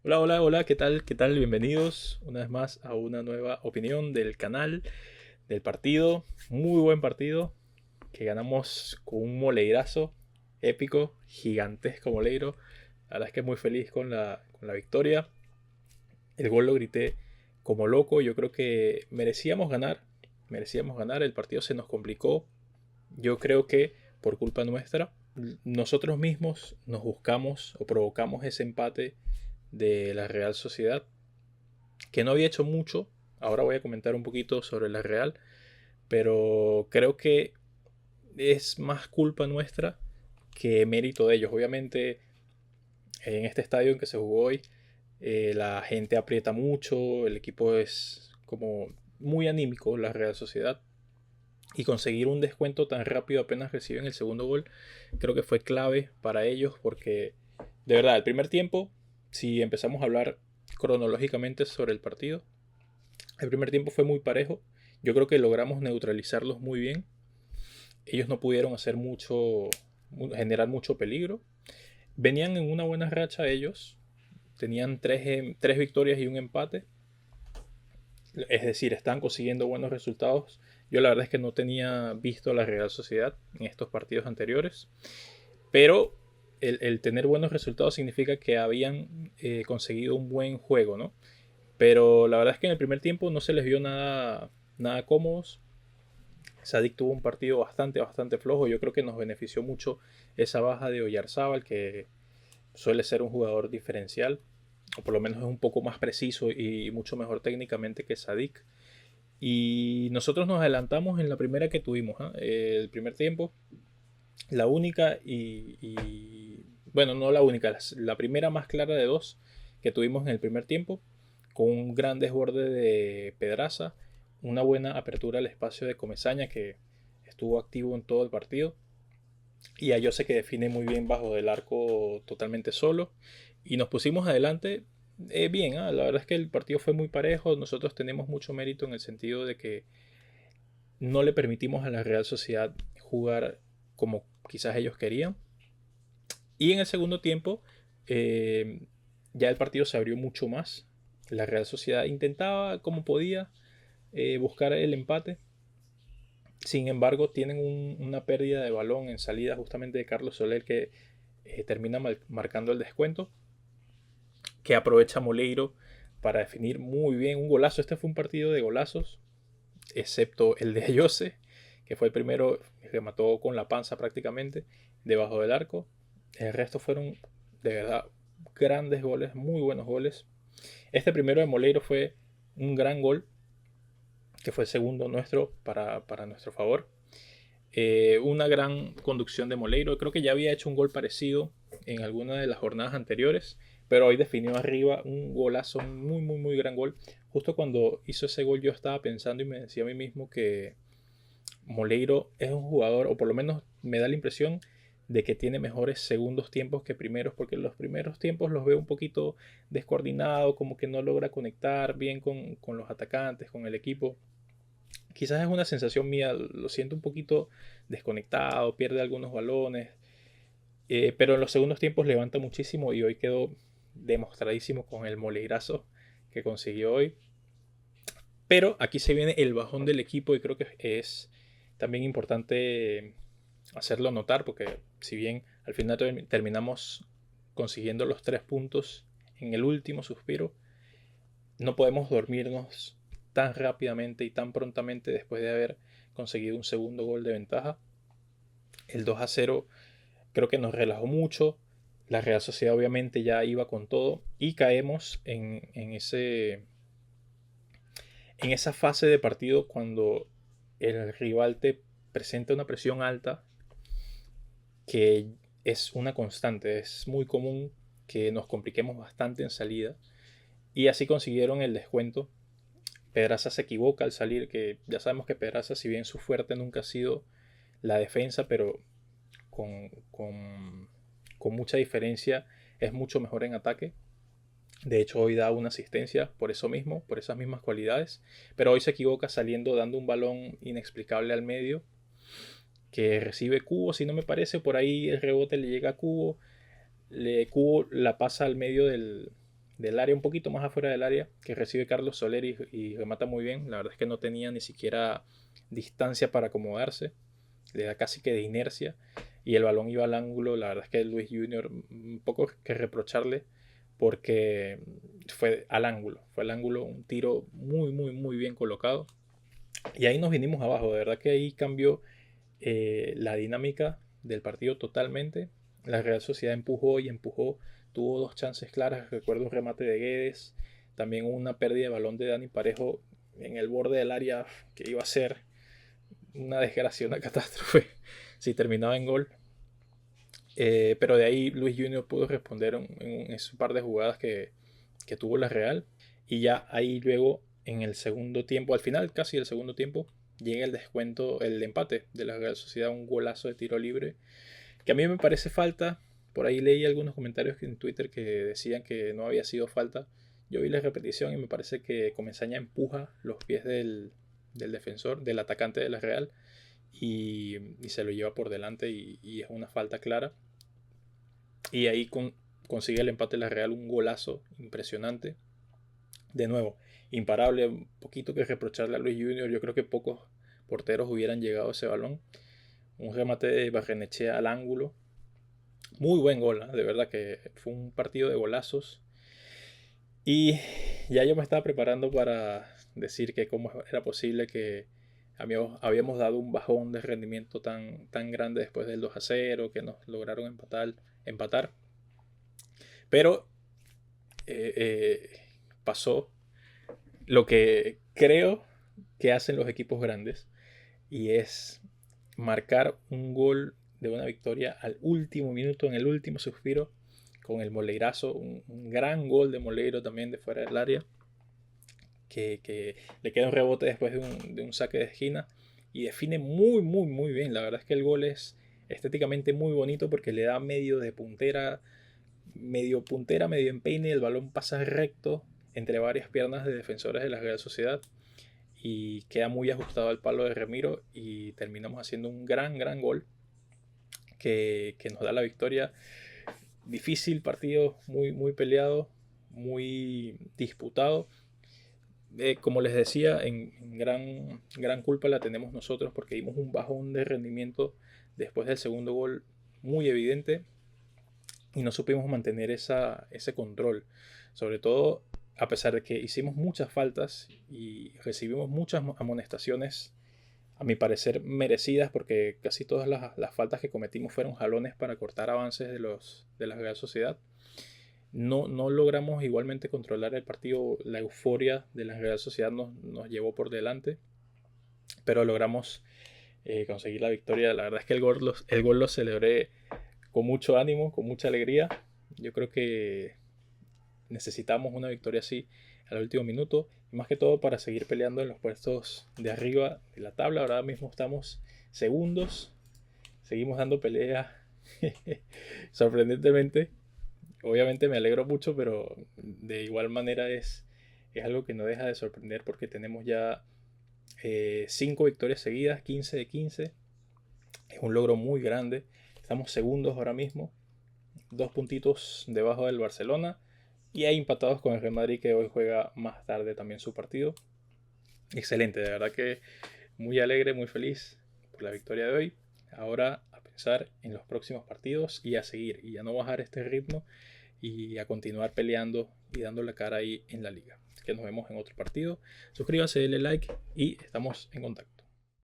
Hola, hola, hola, ¿qué tal? ¿Qué tal? Bienvenidos una vez más a una nueva opinión del canal, del partido. Muy buen partido que ganamos con un moleirazo épico, gigantesco moleiro. La verdad es que muy feliz con la victoria. El gol lo grité como loco. Yo creo que merecíamos ganar. Merecíamos ganar. El partido se nos complicó. Yo creo que por culpa nuestra, nosotros mismos nos buscamos o provocamos ese empate de la Real Sociedad, que no había hecho mucho. Ahora voy a comentar un poquito sobre la Real, pero creo que es más culpa nuestra que mérito de ellos. Obviamente, en este estadio en que se jugó hoy, la gente aprieta mucho, el equipo es como muy anímico, la Real Sociedad. Y conseguir un descuento tan rápido apenas reciben el segundo gol, creo que fue clave para ellos porque, de verdad, el primer tiempo, si empezamos a hablar cronológicamente sobre el partido, el primer tiempo fue muy parejo. Yo creo que logramos neutralizarlos muy bien. Ellos no pudieron hacer mucho, generar mucho peligro. Venían en una buena racha ellos. Tenían tres victorias y un empate. Es decir, están consiguiendo buenos resultados. Yo la verdad es que no tenía visto la Real Sociedad en estos partidos anteriores. Pero el tener buenos resultados significa que habían conseguido un buen juego, ¿no? Pero la verdad es que en el primer tiempo no se les vio nada cómodos. Sadik tuvo un partido bastante flojo. Yo creo que nos benefició mucho esa baja de Oyarzábal, que suele ser un jugador diferencial, o por lo menos es un poco más preciso y mucho mejor técnicamente que Sadik. Y nosotros nos adelantamos en la primera que tuvimos, ¿eh? El primer tiempo, la única bueno, no la única, la primera más clara de dos que tuvimos en el primer tiempo, con un gran desborde de Pedraza, una buena apertura al espacio de Comesaña que estuvo activo en todo el partido, y a Jose que define muy bien bajo del arco totalmente solo, y nos pusimos adelante bien. La verdad es que el partido fue muy parejo. Nosotros tenemos mucho mérito en el sentido de que no le permitimos a la Real Sociedad jugar como quizás ellos querían. Y en el segundo tiempo, eh, ya el partido se abrió mucho más. La Real Sociedad intentaba como podía buscar el empate. Sin embargo, tienen una pérdida de balón en salida justamente de Carlos Soler que termina marcando el descuento, que aprovecha Moleiro para definir muy bien un golazo. Este fue un partido de golazos, excepto el de Ayose, que fue el primero que mató con la panza prácticamente debajo del arco. El resto fueron de verdad grandes goles, muy buenos goles. Este primero de Moleiro fue un gran gol, que fue el segundo nuestro para nuestro favor. Una gran conducción de Moleiro. Creo que ya había hecho un gol parecido en alguna de las jornadas anteriores, pero hoy definió arriba un golazo, un muy gran gol. Justo cuando hizo ese gol yo estaba pensando y me decía a mí mismo que Moleiro es un jugador, o por lo menos me da la impresión de que tiene mejores segundos tiempos que primeros, porque los primeros tiempos los veo un poquito descoordinado, como que no logra conectar bien con los atacantes, con el equipo. Quizás es una sensación mía, lo siento un poquito desconectado, pierde algunos balones, pero en los segundos tiempos levanta muchísimo y hoy quedó demostradísimo con el moleirazo que consiguió hoy. Pero aquí se viene el bajón del equipo y creo que es también importante hacerlo notar porque si bien al final terminamos consiguiendo los 3 puntos en el último suspiro, no podemos dormirnos tan rápidamente y tan prontamente después de haber conseguido un segundo gol de ventaja. El 2-0 creo que nos relajó mucho. La Real Sociedad obviamente ya iba con todo y caemos en esa fase de partido cuando el rival te presenta una presión alta que es una constante. Es muy común que nos compliquemos bastante en salida y así consiguieron el descuento. Pedraza se equivoca al salir, que ya sabemos que Pedraza, si bien su fuerte nunca ha sido la defensa, pero con mucha diferencia es mucho mejor en ataque. De hecho, hoy da una asistencia por eso mismo, por esas mismas cualidades. Pero hoy se equivoca saliendo, dando un balón inexplicable al medio que recibe Cubo, si no me parece. Por ahí el rebote le llega a Cubo. Cubo la pasa al medio del área, un poquito más afuera del área, que recibe Carlos Soler y remata muy bien. La verdad es que no tenía ni siquiera distancia para acomodarse, le da casi que de inercia y el balón iba al ángulo. La verdad es que Luis Junior, un poco que reprocharle porque fue al ángulo, un tiro muy, muy, muy bien colocado. Y ahí nos vinimos abajo, de verdad que ahí cambió la dinámica del partido totalmente. La Real Sociedad empujó y empujó, tuvo dos chances claras, recuerdo un remate de Guedes, también una pérdida de balón de Dani Parejo en el borde del área que iba a ser una desgracia, una catástrofe si terminaba en gol. Pero de ahí Luis Junior pudo responder en ese par de jugadas que tuvo la Real. Y ya ahí luego en el segundo tiempo, al final casi del segundo tiempo, llega el descuento, el empate de la Real Sociedad, un golazo de tiro libre, que a mí me parece falta. Por ahí leí algunos comentarios en Twitter que decían que no había sido falta. Yo vi la repetición y me parece que Comesaña empuja los pies del defensor, del atacante de la Real, y se lo lleva por delante y es una falta clara. Y ahí consigue el empate la Real, un golazo impresionante. De nuevo, imparable, un poquito que reprocharle a Luis Junior. Yo creo que pocos porteros hubieran llegado a ese balón. Un remate de Barrenechea al ángulo. Muy buen gol, ¿eh? De verdad que fue un partido de golazos. Y ya yo me estaba preparando para decir que cómo era posible que habíamos dado un bajón de rendimiento tan grande después del 2-0, que nos lograron empatar. Pero pasó lo que creo que hacen los equipos grandes, y es marcar un gol de una victoria al último minuto, en el último suspiro, con el Moleirazo, un gran gol de Moleiro también de fuera del área, que le queda un rebote después de un saque de esquina y define muy, muy, muy bien. La verdad es que el gol es estéticamente muy bonito porque le da medio de puntera, medio empeine, el balón pasa recto entre varias piernas de defensores de la Real Sociedad y queda muy ajustado al palo de Ramiro y terminamos haciendo un gran gol que nos da la victoria. Difícil partido, muy, muy peleado, muy disputado. Como les decía, en gran culpa la tenemos nosotros porque dimos un bajón de rendimiento después del segundo gol muy evidente y no supimos mantener ese control. Sobre todo a pesar de que hicimos muchas faltas y recibimos muchas amonestaciones, a mi parecer merecidas, porque casi todas las faltas que cometimos fueron jalones para cortar avances de la Real Sociedad. No logramos igualmente controlar el partido, la euforia de la Real Sociedad nos llevó por delante, pero logramos conseguir la victoria. La verdad es que el gol lo celebré con mucho ánimo, con mucha alegría. Yo creo que necesitamos una victoria así al último minuto, y más que todo para seguir peleando en los puestos de arriba de la tabla. Ahora mismo estamos segundos, seguimos dando pelea sorprendentemente. Obviamente me alegro mucho, pero de igual manera es algo que no deja de sorprender porque tenemos ya 5 victorias seguidas, 15 de 15. Es un logro muy grande. Estamos segundos ahora mismo, 2 puntitos debajo del Barcelona y ahí empatados con el Real Madrid, que hoy juega más tarde también su partido. Excelente, de verdad que muy alegre, muy feliz por la victoria de hoy. Ahora a pensar en los próximos partidos y a seguir y a no bajar este ritmo y a continuar peleando y dando la cara ahí en la liga. Así que nos vemos en otro partido. Suscríbase, denle like y estamos en contacto.